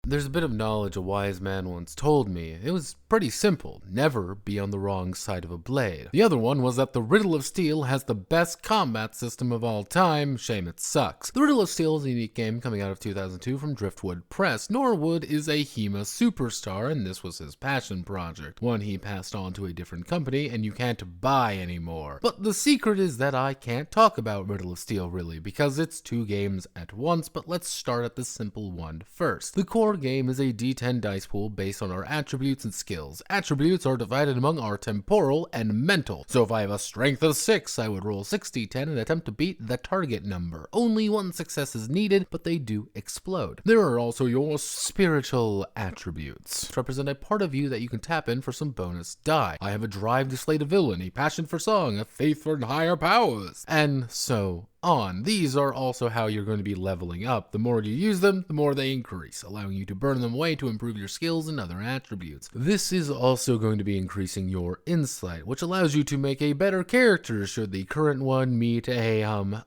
There's a bit of knowledge a wise man once told me. It was pretty simple. Never be on the wrong side of a blade. The other one was that the Riddle of Steel has the best combat system of all time. Shame it sucks. The Riddle of Steel is a unique game coming out of 2002 from Driftwood Press. Norwood is a HEMA superstar, and this was his passion project. One he passed on to a different company, and you can't buy anymore. But the secret is that I can't talk about Riddle of Steel really, because it's two games at once, but let's start at the simple one first. The core game is a D10 dice pool based on our attributes and skills. Attributes are divided among our temporal and mental. So if I have a strength of 6, I would roll 6d10 and attempt to beat the target number. Only one success is needed, but they do explode. There are also your spiritual attributes, which represent a part of you that you can tap in for some bonus die. I have a drive to slay the villain, a passion for song, a faith for higher powers, and so on. These are also how you're going to be leveling up. The more you use them, the more they increase, allowing you to burn them away to improve your skills and other attributes. This is also going to be increasing your insight, which allows you to make a better character should the current one meet a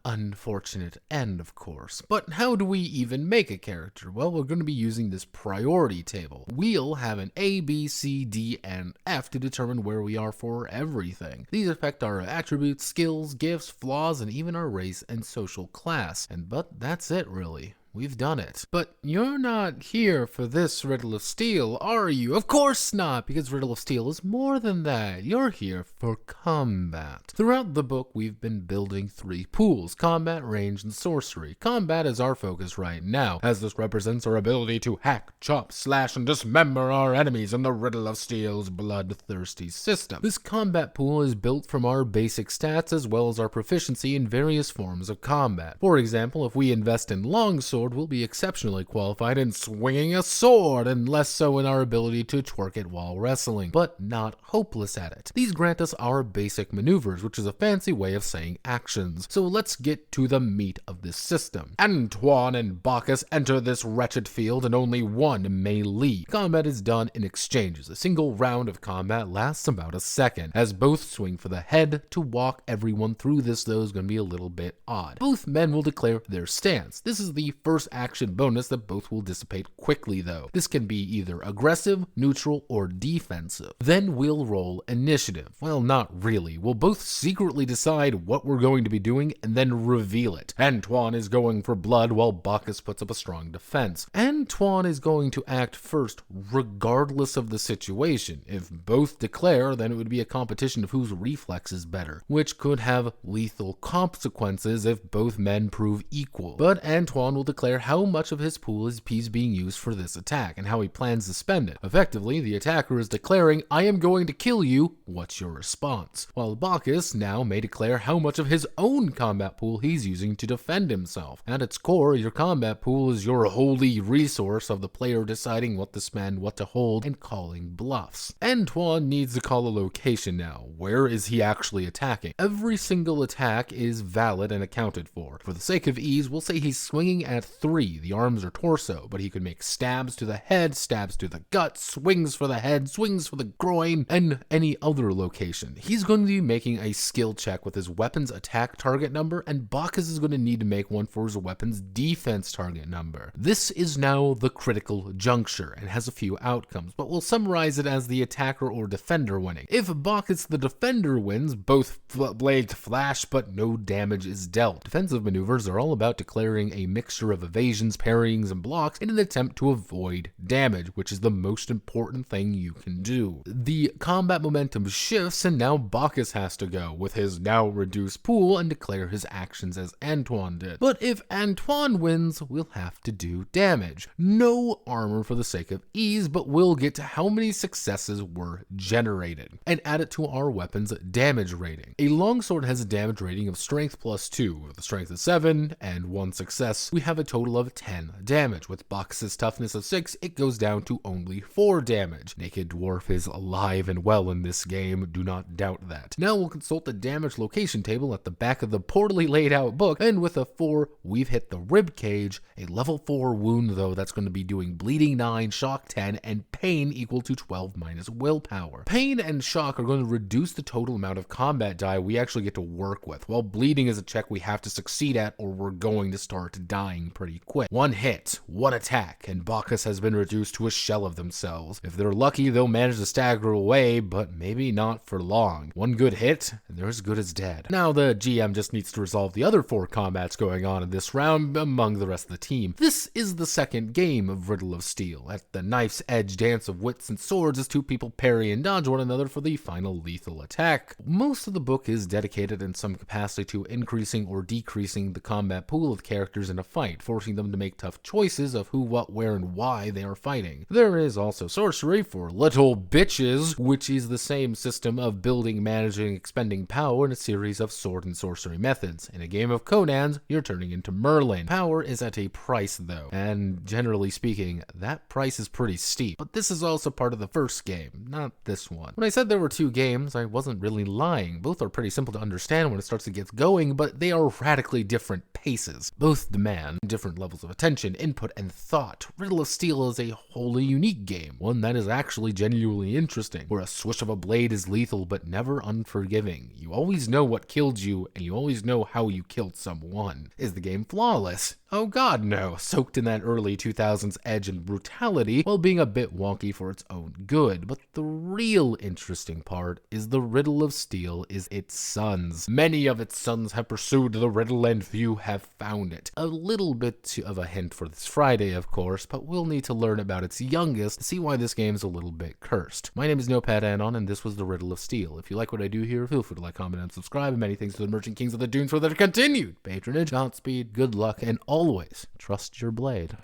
unfortunate end, of course. But how do we even make a character? Well, we're going to be using this priority table. We'll have an A, B, C, D, and F to determine where we are for everything. These affect our attributes, skills, gifts, flaws, and even our race and social class. But that's it really. We've done it. But you're not here for this Riddle of Steel, are you? Of course not, because Riddle of Steel is more than that. You're here for combat. Throughout the book, we've been building 3 pools: combat, range, and sorcery. Combat is our focus right now, as this represents our ability to hack, chop, slash, and dismember our enemies in the Riddle of Steel's bloodthirsty system. This combat pool is built from our basic stats as well as our proficiency in various forms of combat. For example, if we invest in longsword, we'll be exceptionally qualified in swinging a sword, and less so in our ability to twerk it while wrestling, but not hopeless at it. These grant us our basic maneuvers, which is a fancy way of saying actions. So let's get to the meat of this system. Antoine and Bacchus enter this wretched field, and only one may lead. Combat is done in exchanges. A single round of combat lasts about a second, as both swing for the head. To walk everyone through this, though, is going to be a little bit odd. Both men will declare their stance. This is the first action bonus that both will dissipate quickly, though. This can be either aggressive, neutral, or defensive. Then we'll roll initiative. Well, not really. We'll both secretly decide what we're going to be doing and then reveal it. Antoine is going for blood while Bacchus puts up a strong defense. Antoine is going to act first regardless of the situation. If both declare, then it would be a competition of whose reflex is better, which could have lethal consequences if both men prove equal. But Antoine will declare how much of his pool is being used for this attack and how he plans to spend it. Effectively, the attacker is declaring, "I am going to kill you. What's your response?" While Bacchus now may declare how much of his own combat pool he's using to defend himself. At its core, your combat pool is your holy resource of the player deciding what to spend, what to hold, and calling bluffs. Antoine needs to call a location now. Where is he actually attacking? Every single attack is valid and accounted for. For the sake of ease, we'll say he's swinging at 3, the arms or torso, but he could make stabs to the head, stabs to the gut, swings for the head, swings for the groin, and any other location. He's going to be making a skill check with his weapon's attack target number, and Bacchus is going to need to make one for his weapon's defense target number. This is now the critical juncture and has a few outcomes, but we'll summarize it as the attacker or defender winning. If Bacchus the defender wins, both blades flash, but no damage is dealt. Defensive maneuvers are all about declaring a mixture of evasions, parryings, and blocks in an attempt to avoid damage, which is the most important thing you can do. The combat momentum shifts, and now Bacchus has to go with his now reduced pool and declare his actions as Antoine did. But if Antoine wins, we'll have to do damage. No armor for the sake of ease, but we'll get to how many successes were generated and add it to our weapon's damage rating. A longsword has a damage rating of strength +2. With a strength of 7 and 1 success, we have a total of 10 damage. With Bacchus' toughness of 6, it goes down to only 4 damage. Naked Dwarf is alive and well in this game, do not doubt that. Now we'll consult the damage location table at the back of the poorly laid out book, and with a 4, we've hit the rib cage. A level 4 wound, though, that's going to be doing bleeding 9, shock 10, and pain equal to 12 minus willpower. Pain and shock are going to reduce the total amount of combat die we actually get to work with, while bleeding is a check we have to succeed at or we're going to start dying pretty quick. One hit, one attack, and Bacchus has been reduced to a shell of themselves. If they're lucky, they'll manage to stagger away, but maybe not for long. One good hit, and they're as good as dead. Now the GM just needs to resolve the other 4 combats going on in this round among the rest of the team. This is the second game of Riddle of Steel. At the knife's edge dance of wits and swords as 2 people parry and dodge one another for the final lethal attack. Most of the book is dedicated in some capacity to increasing or decreasing the combat pool of characters in a fight, forcing them to make tough choices of who, what, where, and why they are fighting. There is also sorcery for little bitches, which is the same system of building, managing, expending power in a series of sword and sorcery methods. In a game of Conan's, you're turning into Merlin. Power is at a price though, and generally speaking, that price is pretty steep. But this is also part of the first game, not this one. When I said there were 2 games, I wasn't really lying. Both are pretty simple to understand when it starts to get going, but they are radically different paces. Both demand different levels of attention, input, and thought. Riddle of Steel is a wholly unique game, one that is actually genuinely interesting, where a swish of a blade is lethal but never unforgiving. You always know what killed you, and you always know how you killed someone. Is the game flawless? Oh god, no. Soaked in that early 2000s edge and brutality, while being a bit wonky for its own good. But the real interesting part is the Riddle of Steel is its sons. Many of its sons have pursued the riddle and few have found it. A little bit of a hint for this Friday, of course, but we'll need to learn about its youngest to see why this game's a little bit cursed. My name is Notepad, and this was the Riddle of Steel. If you like what I do here, feel free to like, comment, and subscribe, and many thanks to the Merchant Kings of the Dunes for their continued patronage. Godspeed, good luck, and always trust your blade.